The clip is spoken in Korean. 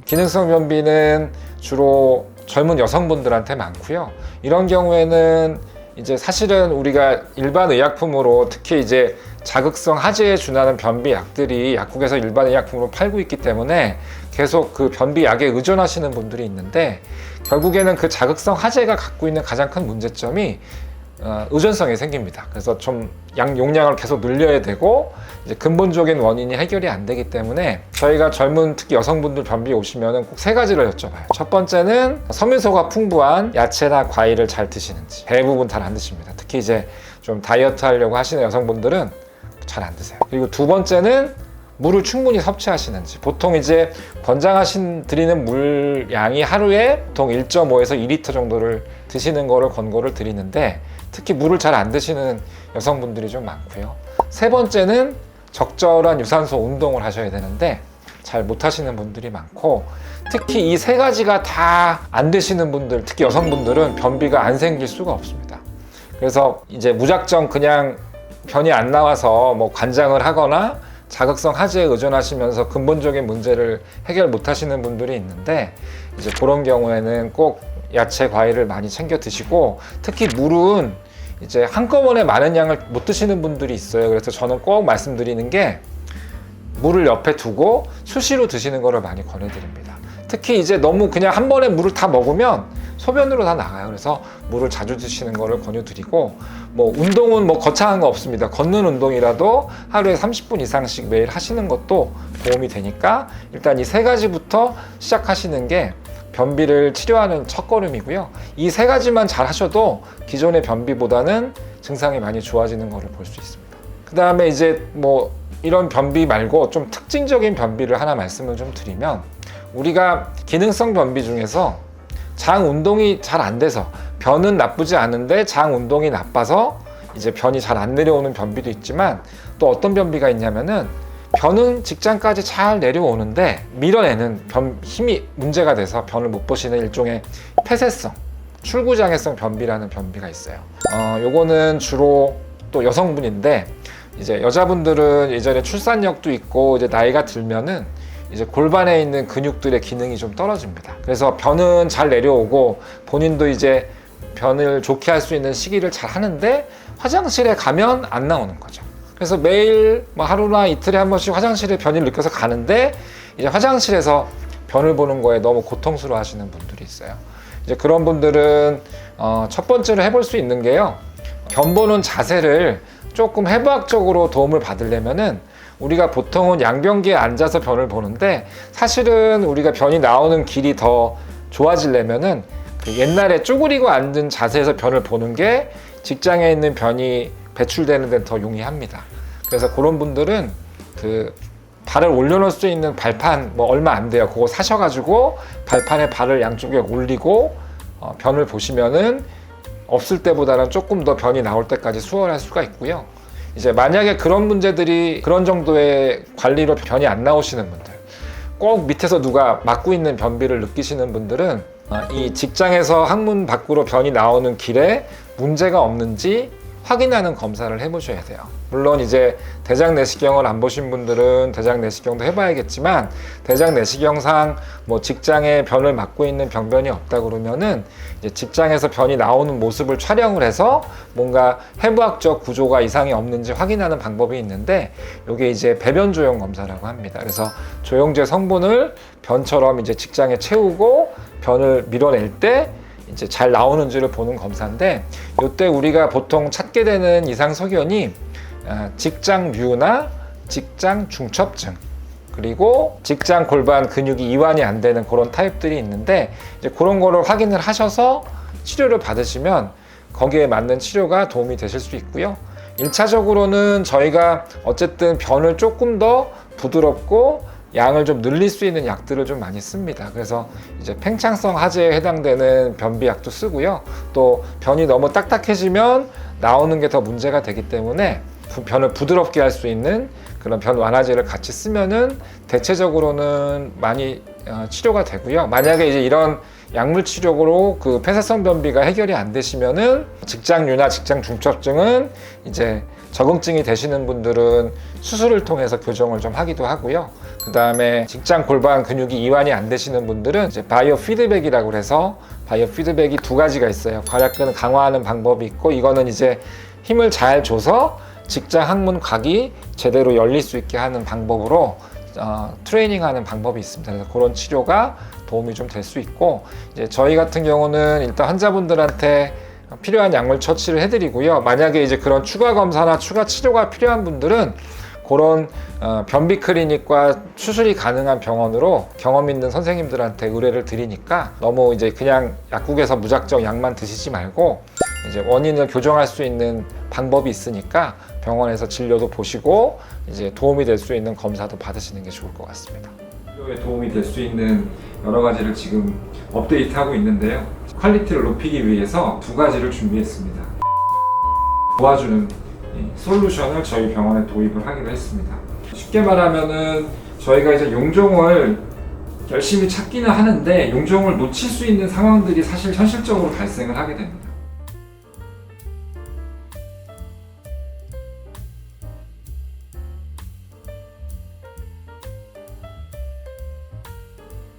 기능성 변비는 주로 젊은 여성분들한테 많고요. 이런 경우에는 이제 사실은 우리가 일반 의약품으로 특히 이제 자극성 하재에 준하는 변비 약들이 약국에서 일반 의약품으로 팔고 있기 때문에 계속 그 변비 약에 의존하시는 분들이 있는데, 결국에는 그 자극성 하재가 갖고 있는 가장 큰 문제점이 의존성이 생깁니다. 그래서 좀 약 용량을 계속 늘려야 되고, 이제 근본적인 원인이 해결이 안 되기 때문에 저희가 젊은 특히 여성분들 변비 오시면은 꼭 3가지를 여쭤봐요. 첫 번째는 섬유소가 풍부한 야채나 과일을 잘 드시는지. 대부분 잘 안 드십니다. 특히 이제 좀 다이어트 하려고 하시는 여성분들은 잘 안 드세요. 그리고 두 번째는 물을 충분히 섭취하시는지. 보통 이제 권장하신 물 양이 하루에 보통 1.5에서 2리터 정도를 드시는 거를 권고를 드리는데, 특히 물을 잘 안 드시는 여성분들이 좀 많고요. 세 번째는 적절한 유산소 운동을 하셔야 되는데 잘 못 하시는 분들이 많고, 특히 이 3가지가 다 안 되시는 분들, 특히 여성분들은 변비가 안 생길 수가 없습니다. 그래서 이제 무작정 그냥 변이 안 나와서 뭐 관장을 하거나 자극성 하재에 의존하시면서 근본적인 문제를 해결 못 하시는 분들이 있는데, 이제 그런 경우에는 꼭 야채, 과일을 많이 챙겨 드시고, 특히 물은 이제 한꺼번에 많은 양을 못 드시는 분들이 있어요. 그래서 저는 꼭 말씀드리는 게 물을 옆에 두고 수시로 드시는 거를 많이 권해드립니다. 특히 이제 너무 그냥 한 번에 물을 다 먹으면 소변으로 다 나가요. 그래서 물을 자주 드시는 거를 권유드리고, 뭐 운동은 뭐 거창한 거 없습니다. 걷는 운동이라도 하루에 30분 이상씩 매일 하시는 것도 도움이 되니까 일단 이 3가지부터 시작하시는 게 변비를 치료하는 첫걸음이고요. 이 3가지만 잘 하셔도 기존의 변비보다는 증상이 많이 좋아지는 것을 볼 수 있습니다. 그 다음에 이제 뭐 이런 변비 말고 좀 특징적인 변비를 하나 말씀을 좀 드리면, 우리가 기능성 변비 중에서 장 운동이 잘 안 돼서, 변은 나쁘지 않은데 장 운동이 나빠서 이제 변이 잘 안 내려오는 변비도 있지만, 또 어떤 변비가 있냐면은 변은 직장까지 잘 내려오는데 밀어내는 힘이 문제가 돼서 변을 못 보시는 일종의 폐쇄성, 출구장애성 변비라는 변비가 있어요. 요거는 주로 또 여성분인데, 이제 여자분들은 예전에 출산력도 있고 이제 나이가 들면은 이제 골반에 있는 근육들의 기능이 좀 떨어집니다. 그래서 변은 잘 내려오고 본인도 이제 변을 좋게 할 수 있는 시기를 잘 하는데 화장실에 가면 안 나오는 거죠. 그래서 매일 뭐 하루나 이틀에 한 번씩 화장실에 변이를 느껴서 가는데, 이제 화장실에서 변을 보는 거에 너무 고통스러워 하시는 분들이 있어요. 이제 그런 분들은 첫 번째로 해볼 수 있는 게요, 변 보는 자세를 조금 해부학적으로 도움을 받으려면은, 우리가 보통은 양변기에 앉아서 변을 보는데 사실은 우리가 변이 나오는 길이 더 좋아지려면은 그 옛날에 쭈그리고 앉은 자세에서 변을 보는 게 직장에 있는 변이 배출되는 데는 더 용이합니다. 그래서 그런 분들은 그 발을 올려놓을 수 있는 발판 뭐 얼마 안 돼요. 그거 사셔가지고 발판에 발을 양쪽에 올리고 변을 보시면은 없을 때보다는 조금 더 변이 나올 때까지 수월할 수가 있고요. 이제 만약에 그런 문제들이, 그런 정도의 관리로 변이 안 나오시는 분들, 꼭 밑에서 누가 막고 있는 변비를 느끼시는 분들은 이 직장에서 항문 밖으로 변이 나오는 길에 문제가 없는지 확인하는 검사를 해보셔야 돼요. 물론 이제 대장 내시경을 안 보신 분들은 대장 내시경도 해봐야겠지만, 대장 내시경상 뭐 직장에 변을 맡고 있는 병변이 없다 그러면은 이제 직장에서 변이 나오는 모습을 촬영을 해서 뭔가 해부학적 구조가 이상이 없는지 확인하는 방법이 있는데, 이게 이제 배변 조형 검사라고 합니다. 그래서 조영제 성분을 변처럼 이제 직장에 채우고 변을 밀어낼 때 이제 잘 나오는지를 보는 검사인데, 이때 우리가 보통 찾게 되는 이상 소견이 직장류나 직장 중첩증, 그리고 직장 골반 근육이 이완이 안 되는 그런 타입들이 있는데, 이제 그런 거를 확인을 하셔서 치료를 받으시면 거기에 맞는 치료가 도움이 되실 수 있고요. 1차적으로는 저희가 어쨌든 변을 조금 더 부드럽고 양을 좀 늘릴 수 있는 약들을 좀 많이 씁니다. 그래서 이제 팽창성 하재에 해당되는 변비약도 쓰고요. 또 변이 너무 딱딱해지면 나오는 게 더 문제가 되기 때문에 변을 부드럽게 할 수 있는 그런 변 완화제를 같이 쓰면은 대체적으로는 많이 치료가 되고요. 만약에 이제 이런 약물 치료로 그 폐쇄성 변비가 해결이 안 되시면은 직장류나 직장 중첩증은 이제 적응증이 되시는 분들은 수술을 통해서 교정을 좀 하기도 하고요. 그 다음에 직장 골반 근육이 이완이 안 되시는 분들은 이제 바이오 피드백이라고 해서 바이오 피드백이 두 가지가 있어요. 괄약근을 강화하는 방법이 있고, 이거는 이제 힘을 잘 줘서 직장 항문 각이 제대로 열릴 수 있게 하는 방법으로 트레이닝하는 방법이 있습니다. 그래서 그런 치료가 도움이 좀 될 수 있고, 이제 저희 같은 경우는 일단 환자분들한테 필요한 약물 처치를 해드리고요. 만약에 이제 그런 추가 검사나 추가 치료가 필요한 분들은 그런 변비 클리닉과 수술이 가능한 병원으로 경험 있는 선생님들한테 의뢰를 드리니까, 너무 이제 그냥 약국에서 무작정 약만 드시지 말고 이제 원인을 교정할 수 있는 방법이 있으니까 병원에서 진료도 보시고 이제 도움이 될 수 있는 검사도 받으시는 게 좋을 것 같습니다. 치료에 도움이 될 수 있는 여러 가지를 지금 업데이트하고 있는데요. 퀄리티를 높이기 위해서 두 가지를 준비했습니다. 도와주는 솔루션을 저희 병원에 도입을 하기로 했습니다. 쉽게 말하면은 저희가 이제 용종을 열심히 찾기는 하는데 용종을 놓칠 수 있는 상황들이 사실 현실적으로 발생을 하게 됩니다.